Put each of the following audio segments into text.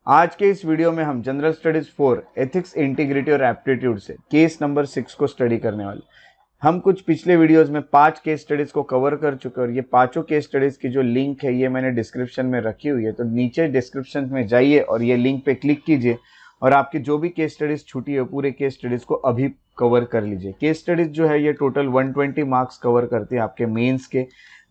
आज के इस वीडियो में हम जनरल स्टडीज 4 एथिक्स, इंटीग्रिटी और एप्टीट्यूड से केस नंबर 6 को स्टडी करने वाले। हम कुछ पिछले वीडियोस में 5 केस स्टडीज को कवर कर चुके और ये पांचों केस स्टडीज की जो लिंक है ये मैंने डिस्क्रिप्शन में रखी हुई है, तो नीचे डिस्क्रिप्शन में जाइए और ये लिंक पे क्लिक कीजिए और आपकी जो भी केस स्टडीज छूटी है पूरे केस स्टडीज को अभी कवर कर लीजिए। केस स्टडीज जो है ये टोटल 120 मार्क्स कवर करती है आपके मेंस के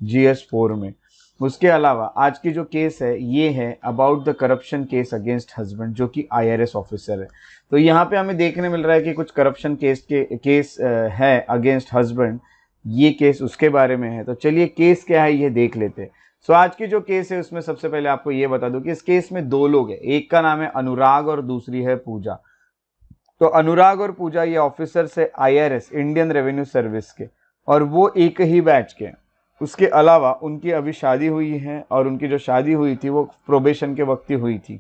GS 4 में। उसके अलावा आज की जो केस है ये है about the corruption case against husband, जो कि IRS ऑफिसर है। तो यहाँ पे हमें देखने मिल रहा है कि कुछ करप्शन केस है अगेंस्ट हस्बैंड, ये केस उसके बारे में है। तो चलिए केस क्या है ये देख लेते हैं। सो आज की जो केस है उसमें सबसे पहले आपको ये बता दूं कि इस केस में दो लोग हैं, एक का नाम है अनुराग और दूसरी है पूजा। तो अनुराग और पूजा ये ऑफिसर्स है IRS, इंडियन रेवेन्यू सर्विस के, और वो एक ही बैच के हैं। उसके अलावा उनकी अभी शादी हुई है और उनकी जो शादी हुई थी वो प्रोबेशन के वक्त ही हुई थी।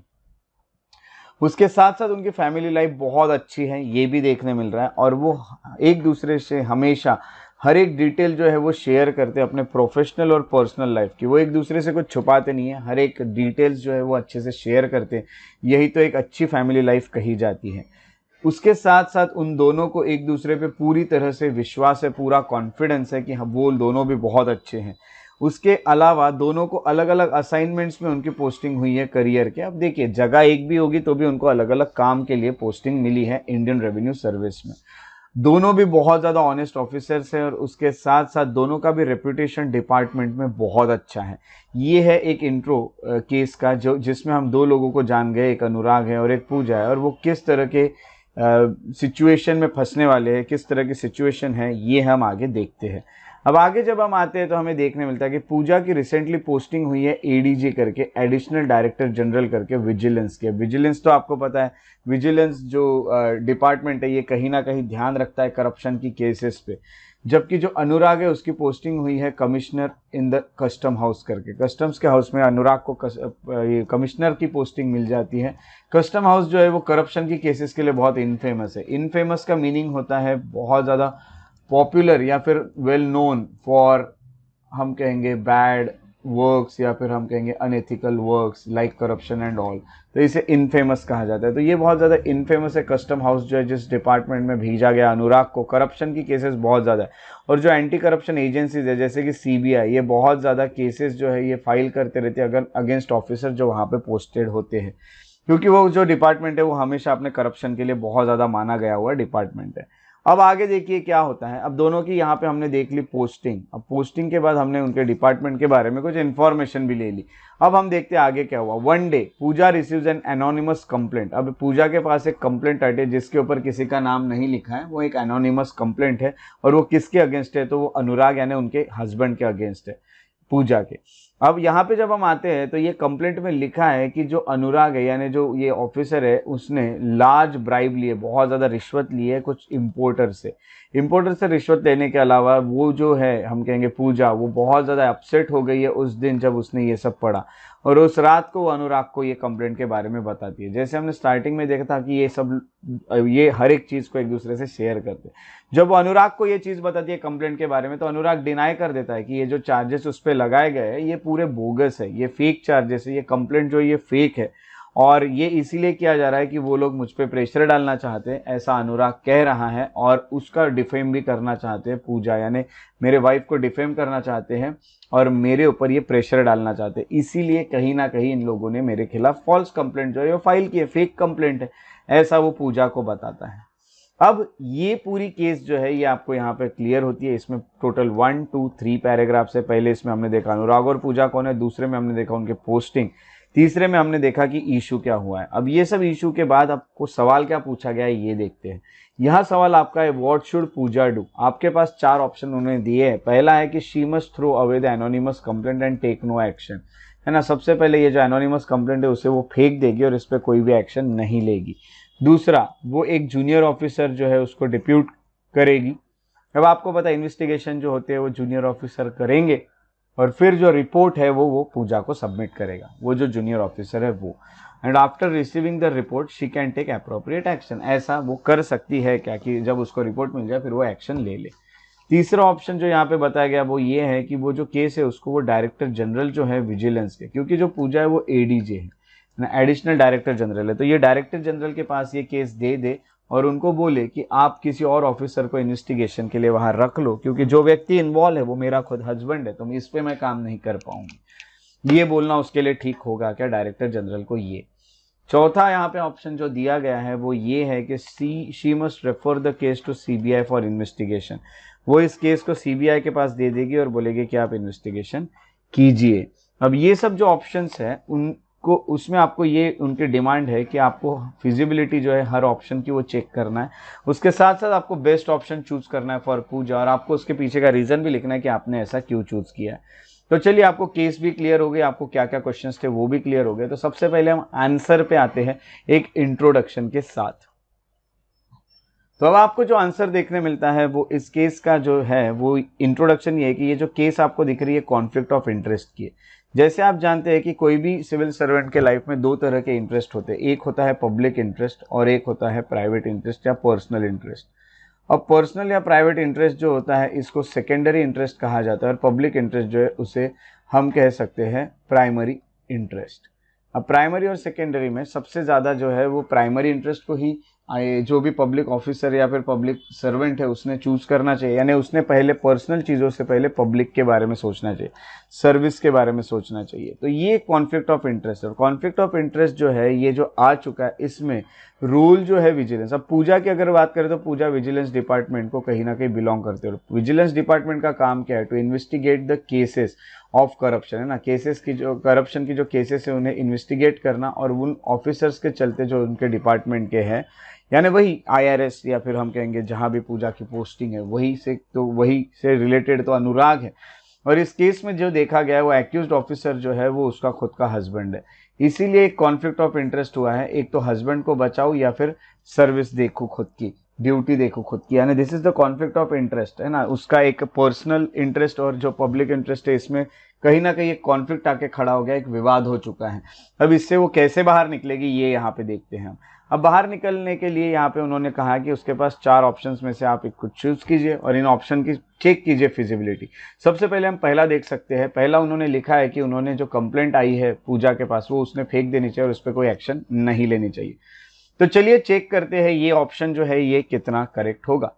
उसके साथ साथ उनकी फैमिली लाइफ बहुत अच्छी है, ये भी देखने मिल रहा है। और वो एक दूसरे से हमेशा हर एक डिटेल जो है वो शेयर करते हैं अपने प्रोफेशनल और पर्सनल लाइफ की। वो एक दूसरे से कुछ छुपाते नहीं है, हर एक डिटेल्स जो है वो अच्छे से शेयर करते हैं। यही तो एक अच्छी फैमिली लाइफ कही जाती है। उसके साथ साथ उन दोनों को एक दूसरे पे पूरी तरह से विश्वास है, पूरा कॉन्फिडेंस है कि हम वो दोनों भी बहुत अच्छे हैं। उसके अलावा दोनों को अलग अलग असाइनमेंट्स में उनकी पोस्टिंग हुई है करियर के। अब देखिए जगह एक भी होगी तो भी उनको अलग अलग काम के लिए पोस्टिंग मिली है इंडियन रेवेन्यू सर्विस में। दोनों भी बहुत ज़्यादा ऑनेस्ट ऑफिसर्स हैं और उसके साथ साथ दोनों का भी रेपुटेशन डिपार्टमेंट में बहुत अच्छा है। ये है एक इंट्रो केस का जो जिसमें हम दो लोगों को जान गए, एक अनुराग है और एक पूजा है, और वो किस तरह के सिचुएशन में फंसने वाले हैं, किस तरह की सिचुएशन है ये हम आगे देखते हैं। अब आगे जब हम आते हैं तो हमें देखने मिलता है कि पूजा की रिसेंटली पोस्टिंग हुई है ADG करके, एडिशनल डायरेक्टर जनरल करके, विजिलेंस के। विजिलेंस तो आपको पता है, विजिलेंस जो डिपार्टमेंट है ये कहीं ना कहीं ध्यान रखता है करप्शन की केसेस पे। जबकि जो अनुराग है उसकी पोस्टिंग हुई है commissioner in the custom house करके। कस्टम्स के हाउस में अनुराग को ये कमिश्नर की पोस्टिंग मिल जाती है। कस्टम हाउस जो है वो करप्शन की केसेस के लिए बहुत इनफेमस है। इनफेमस का मीनिंग होता है बहुत ज़्यादा पॉपुलर या फिर वेल नोन फॉर, हम कहेंगे बैड वर्क्स या फिर हम कहेंगे unethical works like corruption and all, तो इसे इनफेमस कहा जाता है। तो ये बहुत ज़्यादा इनफेमस है कस्टम हाउस जो है, जिस डिपार्टमेंट में भेजा गया अनुराग को। करप्शन की केसेस बहुत ज़्यादा है और जो एंटी करप्शन एजेंसीज है जैसे कि CBI, ये बहुत ज़्यादा केसेस जो है ये फाइल करते रहते हैं अगर अगेंस्ट ऑफिसर जो वहाँ पे पोस्टेड होते हैं, क्योंकि वो जो डिपार्टमेंट है वो हमेशा अपने करप्शन के लिए बहुत ज़्यादा माना गया हुआ डिपार्टमेंट है। अब आगे देखिए क्या होता है। अब दोनों की यहाँ पे हमने देख ली पोस्टिंग। अब पोस्टिंग के बाद हमने उनके डिपार्टमेंट के बारे में कुछ इन्फॉर्मेशन भी ले ली। अब हम देखते हैं आगे क्या हुआ। One day Pooja receives an anonymous complaint. अब पूजा के पास एक कंप्लेंट आती है जिसके ऊपर किसी का नाम नहीं लिखा है, वो एक एनोनिमस कंप्लेंट है और वो किसके अगेंस्ट है, तो वो अनुराग यानी उनके हस्बैंड के अगेंस्ट है, पूजा के। अब यहाँ पे जब हम आते हैं तो ये कंप्लेंट में लिखा है कि जो अनुराग है यानी जो ये ऑफिसर है उसने लार्ज ब्राइब लिए, बहुत ज़्यादा रिश्वत ली है कुछ इम्पोर्टर से। इम्पोर्टर से रिश्वत लेने के अलावा वो जो है हम कहेंगे पूजा, वो बहुत ज़्यादा अपसेट हो गई है उस दिन जब उसने ये सब पढ़ा, और उस रात को वो अनुराग को ये कंप्लेंट के बारे में बताती है। जैसे हमने स्टार्टिंग में देखा था कि ये हर एक चीज़ को एक दूसरे से शेयर करते हैं। जब वो अनुराग को ये चीज़ बताती है कंप्लेंट के बारे में तो अनुराग डिनाई कर देता है कि ये जो चार्जेस उस पर लगाए गए हैं ये पूरे बोगस है, ये फेक चार्जेस है, ये कंप्लेंट जो ये फेक है और ये इसीलिए किया जा रहा है कि वो लोग मुझ पे प्रेशर डालना चाहते हैं, ऐसा अनुराग कह रहा है। और उसका डिफेम भी करना चाहते हैं पूजा, यानी मेरे वाइफ को डिफेम करना चाहते हैं और मेरे ऊपर ये प्रेशर डालना चाहते हैं। इसीलिए कहीं ना कहीं इन लोगों ने मेरे खिलाफ फॉल्स कंप्लेंट जो है वो फाइल की है, फेक कंप्लेंट है, ऐसा वो पूजा को बताता है। अब ये पूरी केस जो है ये आपको यहाँ पे क्लियर होती है। इसमें टोटल 1 2 3 पैराग्राफ्स है। पहले इसमें हमने देखा अनुराग और पूजा कौन है, दूसरे में हमने देखा उनके पोस्टिंग, तीसरे में हमने देखा कि इशू क्या हुआ है। अब ये सब इशू के बाद आपको सवाल क्या पूछा गया है ये देखते हैं। यह सवाल आपका है व्हाट शुड पूजा डू। आपके पास 4 ऑप्शन उन्होंने दिए हैं। पहला है कि she must throw away the anonymous complaint and take no action, है ना। सबसे पहले ये जो एनोनिमस कंप्लेंट है उसे वो फेंक देगी और इस पर कोई भी एक्शन नहीं लेगी। दूसरा, वो एक जूनियर ऑफिसर जो है उसको डिप्यूट करेगी। अब आपको पता है इन्वेस्टिगेशन जो होते हैं वो जूनियर ऑफिसर करेंगे और फिर जो रिपोर्ट है वो पूजा को सबमिट करेगा, वो जो जूनियर ऑफिसर है वो। And after receiving the report she can take appropriate action, ऐसा वो कर सकती है क्या कि जब उसको रिपोर्ट मिल जाए फिर वो एक्शन ले ले। तीसरा ऑप्शन जो यहाँ पे बताया गया वो ये है कि वो जो केस है उसको वो डायरेक्टर जनरल जो है विजिलेंस के, क्योंकि जो पूजा है वो ADG है, ना एडिशनल डायरेक्टर जनरल है, तो ये डायरेक्टर जनरल के पास ये केस दे दे और उनको बोले कि आप किसी और ऑफिसर को इन्वेस्टिगेशन के लिए वहां रख लो, क्योंकि जो व्यक्ति इन्वॉल्व है वो मेरा खुद हस्बैंड है, तो इस पे मैं काम नहीं कर पाऊंगी। ये बोलना उसके लिए ठीक होगा क्या डायरेक्टर जनरल को? ये चौथा यहाँ पे ऑप्शन जो दिया गया है वो ये है कि she must refer the case to CBI for investigation. वो इस केस को सीबीआई के पास दे देगी और बोलेगी कि आप इन्वेस्टिगेशन कीजिए। अब ये सब जो ऑप्शंस है उनको, उसमें आपको ये उनकी डिमांड है कि आपको फिजिबिलिटी जो है हर ऑप्शन की वो चेक करना है, उसके साथ साथ आपको बेस्ट ऑप्शन चूज करना है फॉर पूजा, और आपको उसके पीछे का रीजन भी लिखना है कि आपने ऐसा क्यों चूज किया है। तो चलिए, आपको केस भी क्लियर हो गए, आपको क्या क्या क्वेश्चंस थे वो भी क्लियर हो गए। तो सबसे पहले हम आंसर पे आते हैं एक इंट्रोडक्शन के साथ। तो अब आपको जो आंसर देखने मिलता है वो इस केस का जो है वो इंट्रोडक्शन ये है कि ये जो केस आपको दिख रही है कॉन्फ्लिक्ट ऑफ इंटरेस्ट की है। जैसे आप जानते हैं कि कोई भी सिविल सर्वेंट के लाइफ में दो तरह के इंटरेस्ट होते हैं, एक होता है पब्लिक इंटरेस्ट और एक होता है प्राइवेट इंटरेस्ट या पर्सनल इंटरेस्ट। अब पर्सनल या प्राइवेट इंटरेस्ट जो होता है इसको सेकेंडरी इंटरेस्ट कहा जाता है, और पब्लिक इंटरेस्ट जो है उसे हम कह सकते हैं प्राइमरी इंटरेस्ट। अब प्राइमरी और सेकेंडरी में सबसे ज़्यादा जो है वो प्राइमरी इंटरेस्ट को ही जो भी पब्लिक ऑफिसर या फिर पब्लिक सर्वेंट है उसने चूज करना चाहिए, यानी उसने पहले पर्सनल चीज़ों से पहले पब्लिक के बारे में सोचना चाहिए, सर्विस के बारे में सोचना चाहिए। तो ये कॉन्फ्लिक्ट ऑफ इंटरेस्ट है। और कॉन्फ्लिक्ट ऑफ इंटरेस्ट जो है ये जो आ चुका है इसमें रूल जो है विजिलेंस। अब पूजा की अगर बात करें तो पूजा विजिलेंस डिपार्टमेंट को कहीं ना कहीं बिलोंग करते हो। विजिलेंस डिपार्टमेंट का काम क्या है? To investigate the cases of corruption, है ना, केसेस की जो करप्शन की जो केसेस है उन्हें इन्वेस्टिगेट करना, और उन ऑफिसर्स के चलते जो उनके डिपार्टमेंट के हैं, यानी वही आईआरएस या फिर हम कहेंगे जहां भी पूजा की पोस्टिंग है वही से रिलेटेड तो अनुराग है। और इस केस में जो देखा गया है वो एक्यूज्ड ऑफिसर जो है वो उसका खुद का हस्बैंड है, इसीलिए एक कॉन्फ्लिक्ट ऑफ इंटरेस्ट हुआ है। एक तो हस्बैंड को बचाओ या फिर सर्विस देखो खुद की, ड्यूटी देखो खुद की, यानी this is the conflict of interest, है ना। उसका एक पर्सनल इंटरेस्ट और जो पब्लिक इंटरेस्ट है इसमें कहीं ना कहीं एक कॉन्फ्लिक्ट आके खड़ा हो गया, एक विवाद हो चुका है। अब इससे वो कैसे बाहर निकलेगी ये यहाँ पे देखते हैं हम। अब बाहर निकलने के लिए यहाँ पे उन्होंने कहा कि उसके पास 4 ऑप्शंस में से आप एक कुछ चूज कीजिए और इन ऑप्शन की चेक कीजिए फिजिबिलिटी। सबसे पहले हम पहला देख सकते हैं। पहला उन्होंने लिखा है कि उन्होंने जो कंप्लेंट आई है पूजा के पास वो उसने फेंक देनी चाहिए और उस पर कोई एक्शन नहीं लेनी चाहिए। तो चलिए चेक करते हैं ये ऑप्शन जो है ये कितना करेक्ट होगा।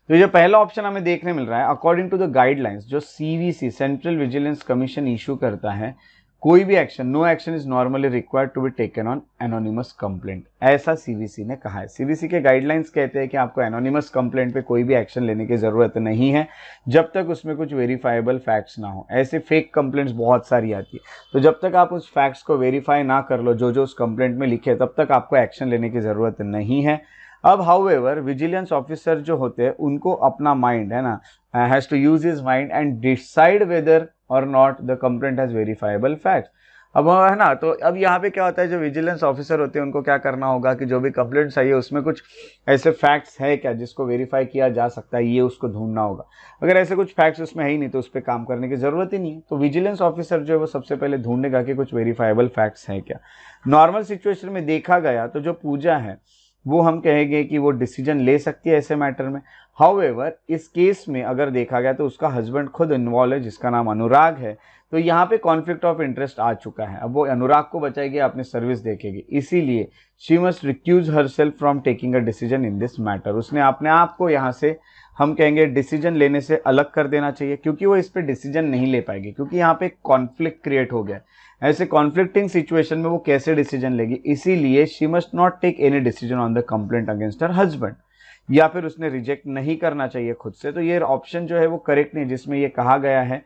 तो ये पहला ऑप्शन हमें देखने मिल रहा है, अकॉर्डिंग टू द गाइडलाइंस जो CVC central vigilance commission issue करता है, कोई भी action, no action is normally required to be taken on anonymous complaint, ऐसा सीवीसी ने कहा है। सीवीसी के गाइडलाइंस कहते हैं कि आपको एनोनिमस कंप्लेंट पे कोई भी एक्शन लेने की जरूरत नहीं है जब तक उसमें कुछ वेरीफाइबल फैक्ट्स ना हो। ऐसे फेक कंप्लेंट्स बहुत सारी आती है, तो जब तक आप उस फैक्ट्स को वेरीफाई ना कर लो जो उस कंप्लेंट में लिखे, तब तक आपको एक्शन लेने की जरूरत नहीं है। अब हाउएवर विजिलेंस ऑफिसर जो होते हैं उनको अपना माइंड, है ना, has to use his mind and decide whether और not the complaint has verifiable facts. अब है ना, तो अब यहाँ पे क्या होता है, जो विजिलेंस ऑफिसर होते हैं उनको क्या करना होगा कि जो भी कंप्लेंट्स आई है उसमें कुछ ऐसे फैक्ट्स है क्या जिसको वेरीफाई किया जा सकता है, ये उसको ढूंढना होगा। अगर ऐसे कुछ फैक्ट्स उसमें है ही नहीं तो उस पर काम करने की जरूरत ही नहीं है। तो विजिलेंस ऑफिसर जो है वो सबसे पहले ढूंढेगा कि कुछ वेरीफाइबल फैक्ट्स है क्या। नॉर्मल सिचुएशन में देखा गया तो जो पूजा है वो हम कहेंगे कि वो डिसीजन ले सकती है ऐसे मैटर में। हाउएवर इस केस में अगर देखा गया तो उसका हस्बैंड खुद इन्वॉल्व है जिसका नाम अनुराग है, तो यहाँ पे कॉन्फ्लिक्ट ऑफ इंटरेस्ट आ चुका है। अब वो अनुराग को बचाएगी, अपनी सर्विस देखेगी, इसीलिए she must recuse herself from taking a decision in this matter. उसने अपने आप को यहाँ से हम कहेंगे डिसीजन लेने से अलग कर देना चाहिए, क्योंकि वो इस पे डिसीजन नहीं ले पाएगी, क्योंकि यहाँ पे कॉन्फ्लिक्ट क्रिएट हो गया। ऐसे कॉन्फ्लिक्टिंग सिचुएशन में वो कैसे डिसीजन लेगी, इसीलिए she must not take any decision on the complaint against her husband, या फिर उसने रिजेक्ट नहीं करना चाहिए खुद से। तो ये ऑप्शन जो है वो करेक्ट नहीं, जिसमें ये कहा गया है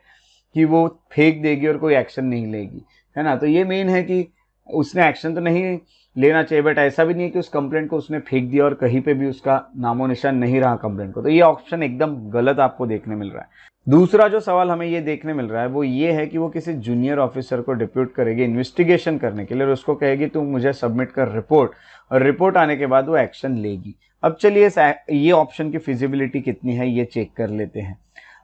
कि वो फेंक देगी और कोई एक्शन नहीं लेगी, है ना। तो ये मेन है कि उसने एक्शन तो नहीं लेना चाहिए, बट ऐसा भी नहीं है कि उस कंप्लेंट को उसने फेंक दिया और कहीं पे भी उसका नामो निशान नहीं रहा कंप्लेंट को। तो ये ऑप्शन एकदम गलत आपको देखने मिल रहा है। दूसरा जो सवाल हमें ये देखने मिल रहा है वो ये है कि वो किसी जूनियर ऑफिसर को डिप्यूट करेगी इन्वेस्टिगेशन करने के लिए और उसको कहेगी तुम मुझे सबमिट कर रिपोर्ट, और रिपोर्ट आने के बाद वो एक्शन लेगी। अब चलिए ये ऑप्शन की फिजिबिलिटी कितनी है ये चेक कर लेते हैं।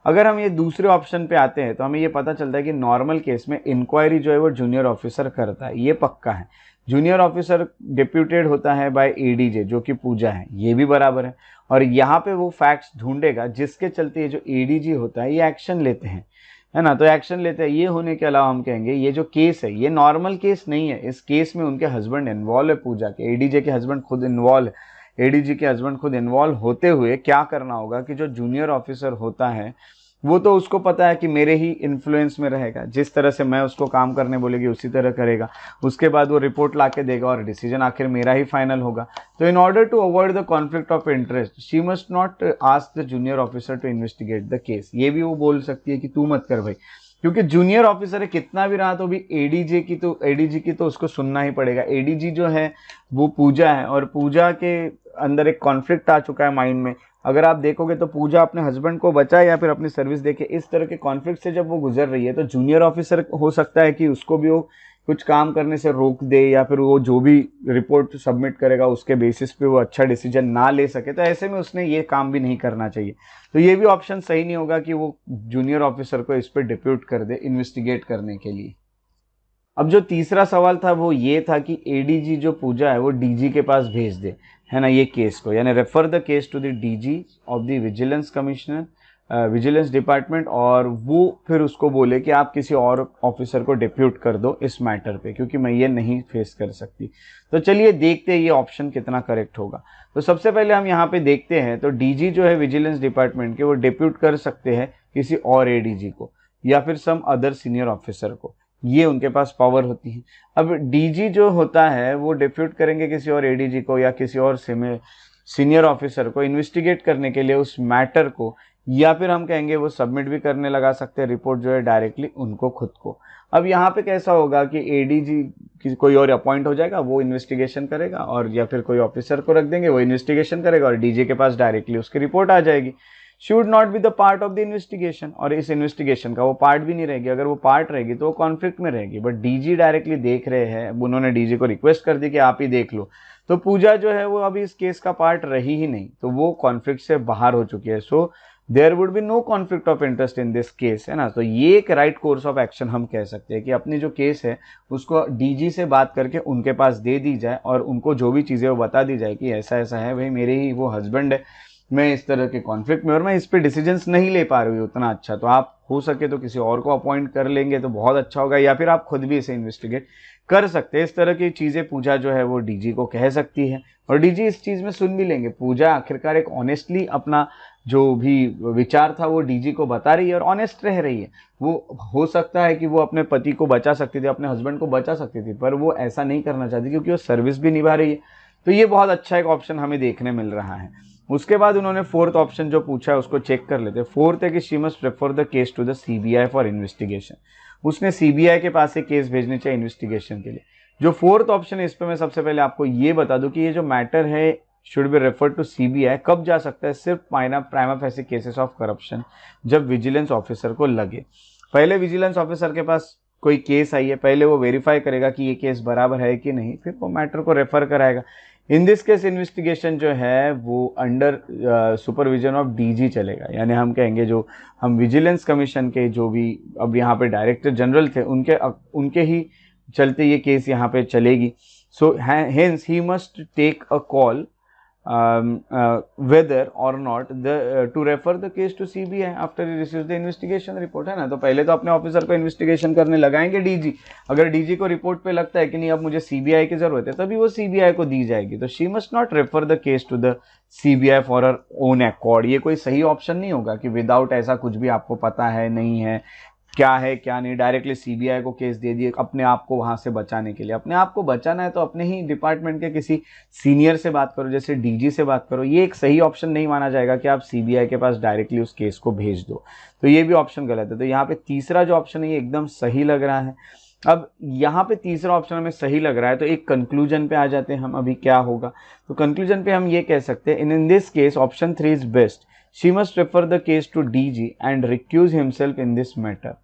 अगर हम ये दूसरे ऑप्शन पे आते हैं तो हमें ये पता चलता है कि नॉर्मल केस में इंक्वायरी जो है वो जूनियर ऑफिसर करता है, ये पक्का है। जूनियर ऑफिसर डिप्यूटेड होता है बाय एडीजे जो कि पूजा है, ये भी बराबर है। और यहाँ पे वो फैक्ट्स ढूंढेगा जिसके चलते ये जो एडीजी होता है ये एक्शन लेते हैं। है ना। तो एक्शन लेते हैं। ये होने के अलावा हम कहेंगे ये जो केस है ये नॉर्मल केस नहीं है, इस केस में उनके हस्बैंड इन्वॉल्व है, पूजा के एडीजे के हस्बैंड खुद इन्वॉल्व है। एडीजी के हस्बैंड खुद इन्वॉल्व होते हुए क्या करना होगा कि जो जूनियर ऑफिसर होता है वो तो उसको पता है कि मेरे ही इन्फ्लुएंस में रहेगा, जिस तरह से मैं उसको काम करने बोलेगी उसी तरह करेगा। उसके बाद वो रिपोर्ट ला के देगा और डिसीजन आखिर मेरा ही फाइनल होगा। तो in order to avoid the conflict of interest she must not ask the junior officer to investigate the case. ये भी वो बोल सकती है कि तू मत कर भाई, क्योंकि जूनियर ऑफिसर है, कितना भी रहा तो भी एडीजी की तो उसको सुनना ही पड़ेगा। एडीजी जो है वो पूजा है, और पूजा के अंदर एक कॉन्फ्लिक्ट आ चुका है माइंड में। अगर आप देखोगे तो पूजा अपने हस्बैंड को बचाए या फिर अपनी सर्विस देके, इस तरह के कॉन्फ्लिक्ट से जब वो गुजर रही है तो जूनियर ऑफिसर हो सकता है कि उसको भी वो कुछ काम करने से रोक दे, या फिर वो जो भी रिपोर्ट सबमिट करेगा उसके बेसिस पे वो अच्छा डिसीजन ना ले सके। तो ऐसे में उसने ये काम भी नहीं करना चाहिए। तो ये भी ऑप्शन सही नहीं होगा कि वो जूनियर ऑफिसर को इस पर डिप्यूट कर दे इन्वेस्टिगेट करने के लिए। अब जो तीसरा सवाल था वो ये था कि एडीजी जो पूजा है वो डीजी के पास भेज दे, है ना, ये केस को, यानी refer the case to the DG of the vigilance commissioner vigilance department, और वो फिर उसको बोले कि आप किसी और ऑफिसर को डिप्यूट कर दो इस मैटर पे, क्योंकि मैं ये नहीं फेस कर सकती। तो चलिए देखते हैं ये ऑप्शन कितना करेक्ट होगा। तो सबसे पहले हम यहाँ पे देखते हैं, तो डीजी जो है विजिलेंस डिपार्टमेंट के, वो डिप्यूट कर सकते हैं किसी और एडीजी को या फिर सम अदर सीनियर ऑफिसर को, ये उनके पास पावर होती है। अब डीजी जो होता है वो डिप्यूट करेंगे किसी और एडीजी को या किसी और सीनियर ऑफिसर को इन्वेस्टिगेट करने के लिए उस मैटर को, या फिर हम कहेंगे वो सबमिट भी करने लगा सकते हैं रिपोर्ट जो है डायरेक्टली उनको खुद को। अब यहाँ पे कैसा होगा कि एडीजी की कोई और अपॉइंट हो जाएगा, वो इन्वेस्टिगेशन करेगा, और या फिर कोई ऑफिसर को रख देंगे वो इन्वेस्टिगेशन करेगा, और डीजी के पास डायरेक्टली उसकी रिपोर्ट आ जाएगी। Should not be the part of the investigation, और इस इन्वेस्टिगेशन का वो पार्ट भी नहीं रहेगी। अगर वो पार्ट रहेगी तो वो कॉन्फ्लिक्ट में रहेगी, बट डीजी डायरेक्टली देख रहे हैं, उन्होंने डीजी को रिक्वेस्ट कर दी कि आप ही देख लो, तो पूजा जो है वो अभी इस केस का पार्ट रही ही नहीं, तो वो कॉन्फ्लिक्ट से बाहर हो चुकी है। So there would be no conflict of interest in this case, है ना। तो ये एक राइट कोर्स ऑफ एक्शन हम कह सकते हैं कि अपनी जो केस है उसको डीजी से बात करके उनके पास दे दी जाए, और उनको जो भी चीज़ें वो बता दी जाए कि ऐसा ऐसा है भाई, मेरे ही वो हस्बैंड है, मैं इस तरह के कॉन्फ्लिक्ट में और मैं इस पे डिसीजंस नहीं ले पा रही हूँ उतना अच्छा, तो आप हो सके तो किसी और को अपॉइंट कर लेंगे तो बहुत अच्छा होगा, या फिर आप खुद भी इसे इन्वेस्टिगेट कर सकते हैं। इस तरह की चीज़ें पूजा जो है वो डीजी को कह सकती है, और डीजी इस चीज़ में सुन भी लेंगे। पूजा आखिरकार एक ऑनेस्टली अपना जो भी विचार था वो डीजी को बता रही है और ऑनेस्ट रह रही है। वो हो सकता है कि वो अपने पति को बचा सकती थी, अपने हस्बैंड को बचा सकती थी, पर वो ऐसा नहीं करना चाहती क्योंकि वो सर्विस भी निभा रही है। तो ये बहुत अच्छा एक ऑप्शन हमें देखने मिल रहा है। उसके बाद उन्होंने फोर्थ ऑप्शन जो पूछा है उसको चेक कर लेते हैं। फोर्थ है कि she must refer the case to the CBI for investigation. उसने सीबीआई के पास एक केस भेजनी चाहिए इन्वेस्टिगेशन के लिए। जो फोर्थ ऑप्शन है इस पर मैं सबसे पहले आपको ये बता दूं कि ये जो मैटर है should be refer to CBI कब जा सकता है, सिर्फ prima facie cases of corruption जब विजिलेंस ऑफिसर को लगे। पहले विजिलेंस ऑफिसर के पास कोई केस आई है, पहले वो वेरीफाई करेगा कि ये केस बराबर है कि नहीं, फिर वो मैटर को रेफर कराएगा। इन दिस केस इन्वेस्टिगेशन जो है वो अंडर सुपरविजन ऑफ डीजी चलेगा, यानी हम कहेंगे जो हम विजिलेंस कमीशन के जो भी अब यहाँ पे डायरेक्टर जनरल थे उनके ही चलते ये केस यहाँ पे चलेगी। So hence he must take a call whether or not to refer the case to CBI after he receives the investigation report, है ना। तो पहले तो अपने ऑफिसर को इन्वेस्टिगेशन करने लगाएंगे डीजी। अगर डीजी को रिपोर्ट पे लगता है कि नहीं अब मुझे सीबीआई की जरूरत है, तभी वो सीबीआई को दी जाएगी। तो she must not refer the case to the CBI for her own accord. ये कोई सही ऑप्शन नहीं होगा कि विदाउट ऐसा कुछ भी आपको पता है नहीं है क्या है क्या नहीं, डायरेक्टली सीबीआई को केस दे दिए अपने आप को वहां से बचाने के लिए। अपने आप को बचाना है तो अपने ही डिपार्टमेंट के किसी सीनियर से बात करो, जैसे डीजी से बात करो। ये एक सही ऑप्शन नहीं माना जाएगा कि आप सीबीआई के पास डायरेक्टली उस केस को भेज दो, तो ये भी ऑप्शन गलत है। तो यहाँ पे तीसरा जो ऑप्शन है ये एकदम सही लग रहा है। अब यहाँ पे तीसरा ऑप्शन हमें सही लग रहा है, तो एक कंक्लूजन पे आ जाते हैं हम। अभी क्या होगा, तो कंक्लूजन पे हम ये कह सकते हैं in this case option 3 is best. She must refer the case to DG and recuse himself in this matter.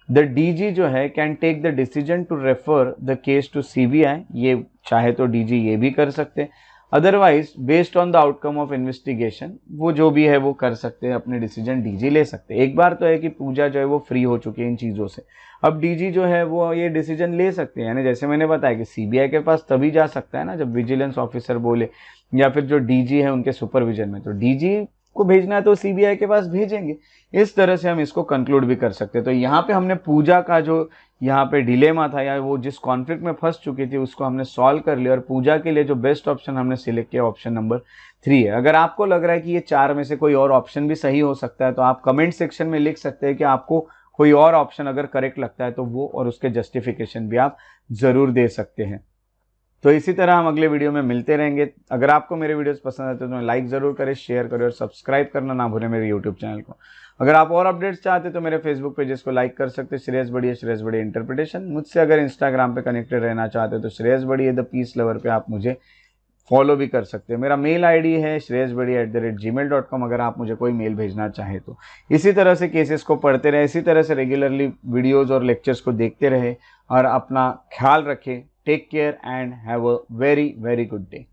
The DG जो है can take the decision to refer the case to CBI. ये चाहे तो DG ये भी कर सकते हैं, otherwise based on the outcome of investigation वो जो भी है वो कर सकते हैं, अपने डिसीजन डीजी ले सकते हैं। एक बार तो है कि पूजा जो है वो फ्री हो चुकी है इन चीज़ों से, अब डीजी जो है वो ये डिसीजन ले सकते हैं। यानी जैसे मैंने बताया कि सीबीआई के पास तभी जा सकता है ना जब विजिलेंस ऑफिसर बोले, या फिर जो डीजी है उनके सुपरविजन में। तो डीजी को भेजना है तो सीबीआई के पास भेजेंगे। इस तरह से हम इसको कंक्लूड भी कर सकते हैं। तो यहाँ पे हमने पूजा का जो यहाँ पे डिलेमा था या वो जिस कॉन्फ्लिक्ट में फंस चुकी थी उसको हमने सॉल्व कर लिया और पूजा के लिए जो बेस्ट ऑप्शन हमने सिलेक्ट किया ऑप्शन नंबर 3 है। अगर आपको लग रहा है कि ये 4 में से कोई और ऑप्शन भी सही हो सकता है तो आप कमेंट सेक्शन में लिख सकते हैं कि आपको कोई और ऑप्शन अगर करेक्ट लगता है तो वो और उसके जस्टिफिकेशन भी आप जरूर दे सकते हैं। तो इसी तरह हम अगले वीडियो में मिलते रहेंगे। अगर आपको मेरे वीडियोस पसंद आते तो लाइक ज़रूर करें, शेयर करें और सब्सक्राइब करना ना भूलें मेरे यूट्यूब चैनल को। अगर आप और अपडेट्स चाहते तो मेरे फेसबुक पेजेस को लाइक कर सकते हैं, श्रेयस बढ़िया इंटरप्रिटेशन। मुझसे अगर इंस्टाग्राम पे कनेक्टेड रहना चाहते तो श्रेयस बढ़िया द पीस लवर पे आप मुझे फॉलो भी कर सकते हैं। मेरा मेल आईडी है shreyasbadi@gmail.com अगर आप मुझे कोई मेल भेजना चाहें तो। इसी तरह से केसेस को पढ़ते रहे, इसी तरह से रेगुलरली वीडियोज़ और लेक्चर्स को देखते रहे और अपना ख्याल रखें। Take care and have a very very good day.